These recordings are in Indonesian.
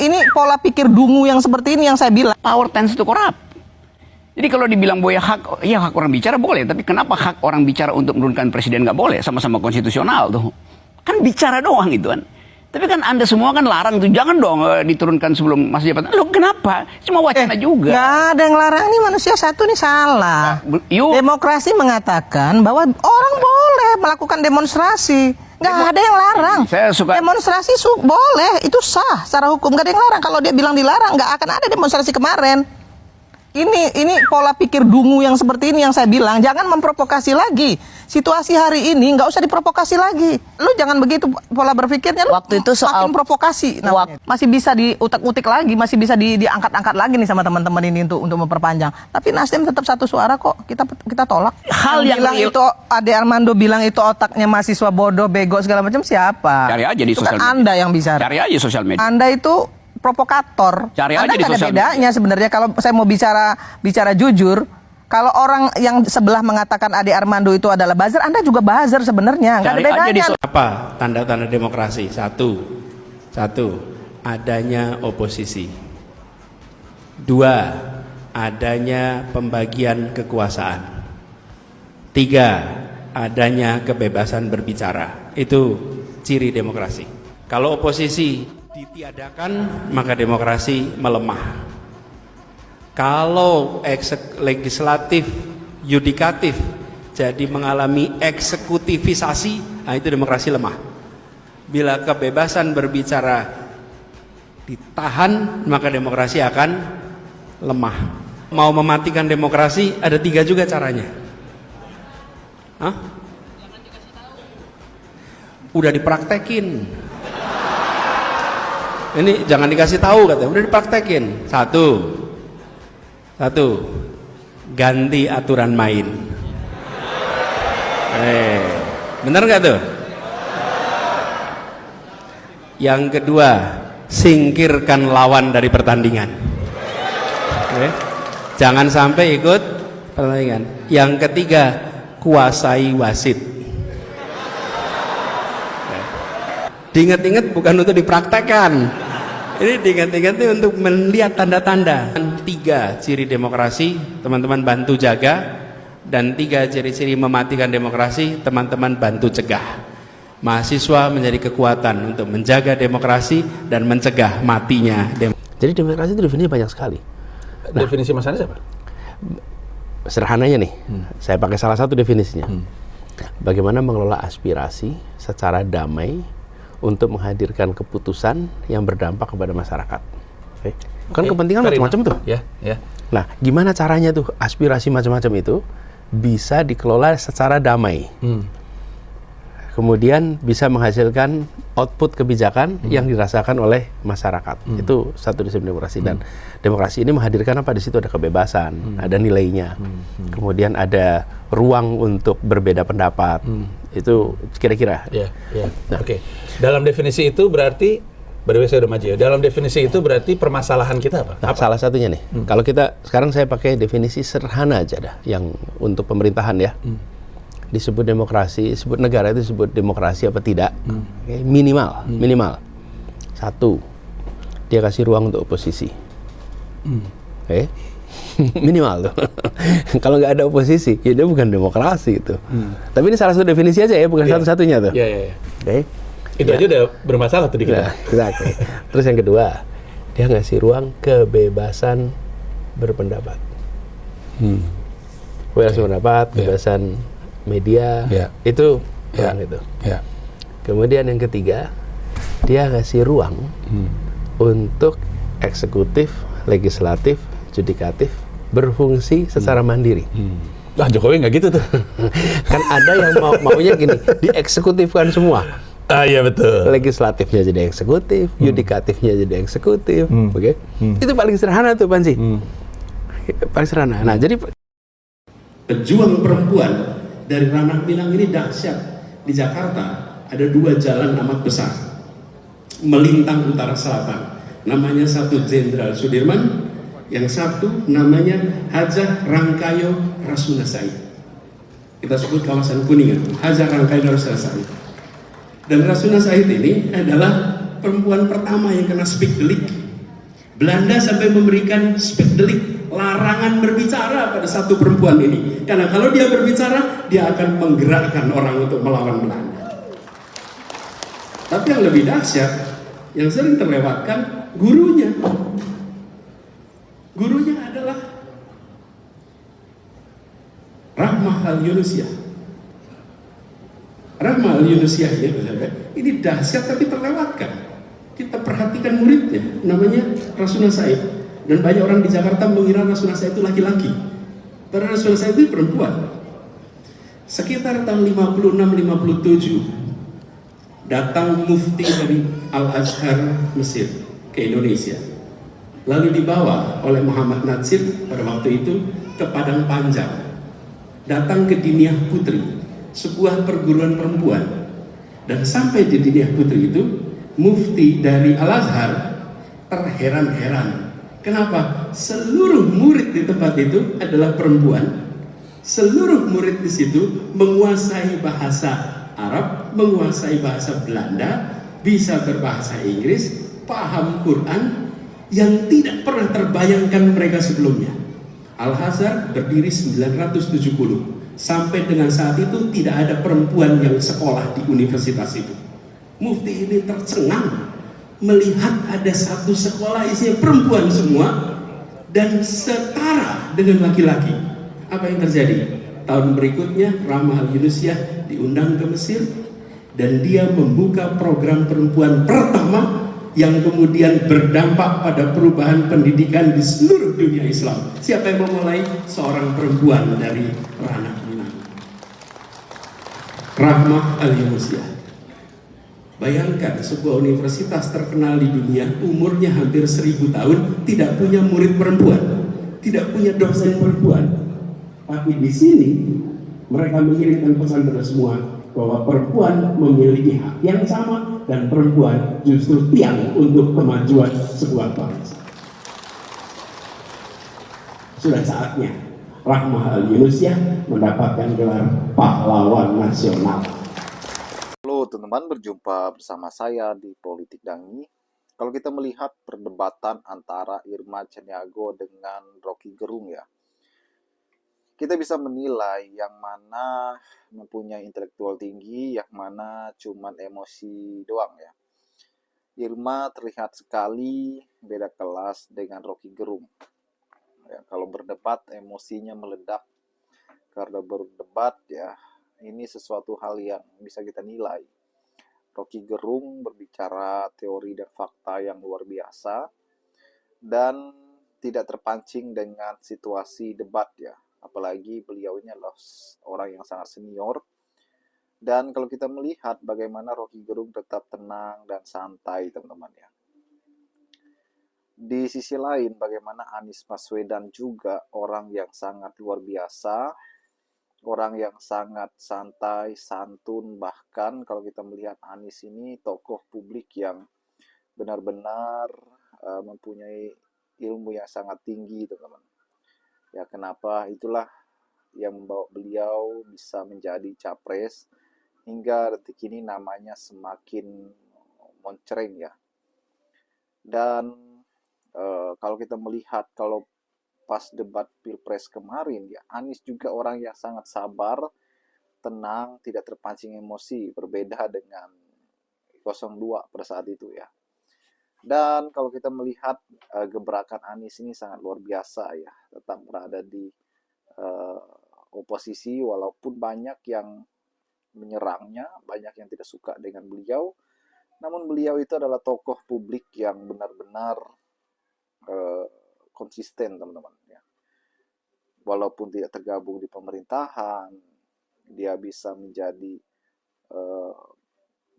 ini pola pikir dungu yang seperti ini yang saya bilang. Power tends to corrupt. Jadi kalau dibilang bahwa hak orang bicara boleh, tapi kenapa hak orang bicara untuk menurunkan presiden nggak boleh? Sama-sama konstitusional tuh. Kan bicara doang itu kan. Tapi kan Anda semua kan larang tuh, jangan dong diturunkan sebelum masa jabatan. Loh kenapa? Cuma wacana juga. Nggak ada yang larang, ini manusia satu nih salah. Demokrasi mengatakan bahwa orang boleh melakukan demonstrasi. Nggak ada yang larang. Saya suka demonstrasi boleh, itu sah secara hukum. Nggak ada yang larang. Kalau dia bilang dilarang, nggak akan ada demonstrasi kemarin. Ini pola pikir dungu yang seperti ini yang saya bilang, jangan memprovokasi lagi. Situasi hari ini nggak usah diprovokasi lagi. Lu jangan begitu pola berpikirnya. Lu waktu itu soal makin provokasi. Masih bisa diutak-utik lagi, masih bisa diangkat-angkat lagi nih sama teman-teman ini untuk memperpanjang. Tapi Nasdem tetap satu suara kok. Kita tolak. Hal yang bilang itu Ade Armando bilang itu otaknya mahasiswa bodoh, bego segala macam, siapa? Cari aja di sosial media. Anda yang bisa. Cari aja sosial media. Anda itu provokator. Cari Anda aja di ada sosial bedanya sebenarnya. Kalau saya mau bicara jujur, kalau orang yang sebelah mengatakan Ade Armando itu adalah buzzer, Anda juga buzzer sebenarnya. Nggak ada bedanya. Apa tanda-tanda demokrasi? Satu, adanya oposisi. Dua, adanya pembagian kekuasaan. Tiga, adanya kebebasan berbicara. Itu ciri demokrasi. Kalau oposisi ditiadakan, maka demokrasi melemah. Kalau legislatif, yudikatif jadi mengalami eksekutifisasi, nah itu demokrasi lemah. Bila kebebasan berbicara ditahan, maka demokrasi akan lemah. Mau mematikan demokrasi ada 3 juga caranya. Hah? Udah dipraktekin. Ini jangan dikasih tahu katanya, udah dipraktekin. Satu, ganti aturan main. Bener nggak tuh? Yang kedua, singkirkan lawan dari pertandingan. Jangan sampai ikut pertandingan. Yang ketiga, kuasai wasit. Diingat-ingat bukan untuk dipraktekkan. Ini diingat-ingat untuk melihat tanda-tanda. 3 ciri demokrasi, teman-teman bantu jaga. Dan 3 ciri-ciri mematikan demokrasi, teman-teman bantu cegah. Mahasiswa menjadi kekuatan untuk menjaga demokrasi dan mencegah matinya demokrasi. Jadi demokrasi itu definisinya banyak sekali. Definisi Mas Anies apa? Sederhananya nih, saya pakai salah satu definisinya. Bagaimana mengelola aspirasi secara damai untuk menghadirkan keputusan yang berdampak kepada masyarakat. Kan kepentingan macam-macam tuh. Nah, gimana caranya tuh aspirasi macam-macam itu bisa dikelola secara damai. Kemudian bisa menghasilkan output kebijakan yang dirasakan oleh masyarakat. Itu satu disiplin demokrasi. Dan demokrasi ini menghadirkan apa? Di situ ada kebebasan, ada nilainya. Kemudian ada ruang untuk berbeda pendapat. Itu kira-kira. Nah, Oke. Dalam definisi itu berarti, saya udah maju ya. Dalam definisi itu berarti permasalahan kita apa? Nah, salah satunya nih. Kalau kita sekarang saya pakai definisi sederhana aja dah, yang untuk pemerintahan ya. Disebut demokrasi, disebut negara itu disebut demokrasi apa tidak? Minimal. 1, dia kasih ruang untuk oposisi. Minimal tuh. Kalau nggak ada oposisi, ya dia bukan demokrasi itu. Tapi ini salah satu definisi aja ya, bukan satu-satunya tuh. Itu aja udah bermasalah tuh di kita. Exactly. Terus yang kedua, dia ngasih ruang kebebasan berpendapat. Kebebasan berpendapat, kebebasan media, itu ruang itu. Kemudian yang ketiga, dia ngasih ruang untuk eksekutif, legislatif, yudikatif berfungsi secara mandiri. Jokowi nggak gitu tuh. Kan ada yang maunya gini, dieksekutifkan semua. Iya betul. Legislatifnya jadi eksekutif, yudikatifnya jadi eksekutif. Itu paling sederhana tuh, Panji. Paling sederhana. Nah, jadi pejuang perempuan dari ranah Minang ini dahsyat. Di Jakarta ada 2 jalan amat besar melintang utara selatan. Namanya satu Jenderal Sudirman, yang satu namanya Hajah Rangkayo Rasuna Said. Kita sebut kawasan Kuningan, Hajah Rangkayo Rasuna Said. Dan Rasuna Said ini adalah perempuan pertama yang kena speak delik Belanda sampai memberikan speddelik, larangan berbicara pada satu perempuan ini. Karena kalau dia berbicara, dia akan menggerakkan orang untuk melawan Belanda. Tapi yang lebih dahsyat, yang sering terlewatkan, gurunya. Gurunya adalah Rahmah Al-Yunusyah. Rahmah Al-Yunusyah ini dahsyat tapi terlewatkan. Kita perhatikan muridnya, namanya Rasuna Said. Dan banyak orang di Jakarta mengira Rasuna Said itu laki-laki. Padahal Rasuna Said itu perempuan. Sekitar tahun 56-57, datang mufti dari Al-Azhar Mesir ke Indonesia. Lalu dibawa oleh Muhammad Natsir pada waktu itu ke Padang Panjang. Datang ke Diniah Putri, sebuah perguruan perempuan. Dan sampai di Diniah Putri itu, mufti dari Al-Azhar terheran-heran. Kenapa? Seluruh murid di tempat itu adalah perempuan. Seluruh murid di situ menguasai bahasa Arab, menguasai bahasa Belanda, bisa berbahasa Inggris, paham Quran yang tidak pernah terbayangkan mereka sebelumnya. Al-Azhar berdiri 970. Sampai dengan saat itu tidak ada perempuan yang sekolah di universitas itu. Mufti ini tercengang melihat ada satu sekolah isinya perempuan semua dan setara dengan laki-laki. Apa yang terjadi? Tahun berikutnya Rahmah Al-Yunusyah diundang ke Mesir dan dia membuka program perempuan pertama yang kemudian berdampak pada perubahan pendidikan di seluruh dunia Islam. Siapa yang memulai? Seorang perempuan dari ranah Minang, Rahmah Al-Yunusyah. Bayangkan sebuah universitas terkenal di dunia, umurnya hampir 1000 tahun, tidak punya murid perempuan, tidak punya dosen perempuan. Tapi di sini mereka mengirimkan pesan pada semua bahwa perempuan memiliki hak yang sama dan perempuan justru tiang untuk kemajuan sebuah bangsa. Sudah saatnya Rahmah Al-Yunusyah mendapatkan gelar pahlawan nasional. Halo teman-teman, berjumpa bersama saya di Politik Dangi. Kalau kita melihat perdebatan antara Irma Caniago dengan Rocky Gerung ya, kita bisa menilai yang mana mempunyai intelektual tinggi, yang mana cuman emosi doang ya. Irma terlihat sekali beda kelas dengan Rocky Gerung. Ya, kalau berdebat emosinya meledak. Karena berdebat ya, ini sesuatu hal yang bisa kita nilai. Rocky Gerung berbicara teori dan fakta yang luar biasa dan tidak terpancing dengan situasi debat ya. Apalagi beliau ini adalah orang yang sangat senior. Dan kalau kita melihat bagaimana Rocky Gerung tetap tenang dan santai teman-teman ya. Di sisi lain bagaimana Anies Baswedan juga orang yang sangat luar biasa, orang yang sangat santai, santun, bahkan kalau kita melihat Anies ini tokoh publik yang benar-benar mempunyai ilmu yang sangat tinggi teman-teman. Ya kenapa itulah yang membawa beliau bisa menjadi capres hingga detik ini namanya semakin moncreng ya. Dan kalau kita melihat kalau pas debat Pilpres kemarin ya, Anies juga orang yang sangat sabar, tenang, tidak terpancing emosi, berbeda dengan 02 pada saat itu ya. Dan kalau kita melihat gebrakan Anies ini sangat luar biasa ya, tetap berada di oposisi walaupun banyak yang menyerangnya, banyak yang tidak suka dengan beliau. Namun beliau itu adalah tokoh publik yang benar-benar konsisten teman-teman ya. Walaupun tidak tergabung di pemerintahan, dia bisa menjadi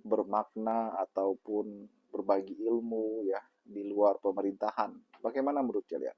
bermakna ataupun berbagi ilmu ya di luar pemerintahan. Bagaimana menurut kalian?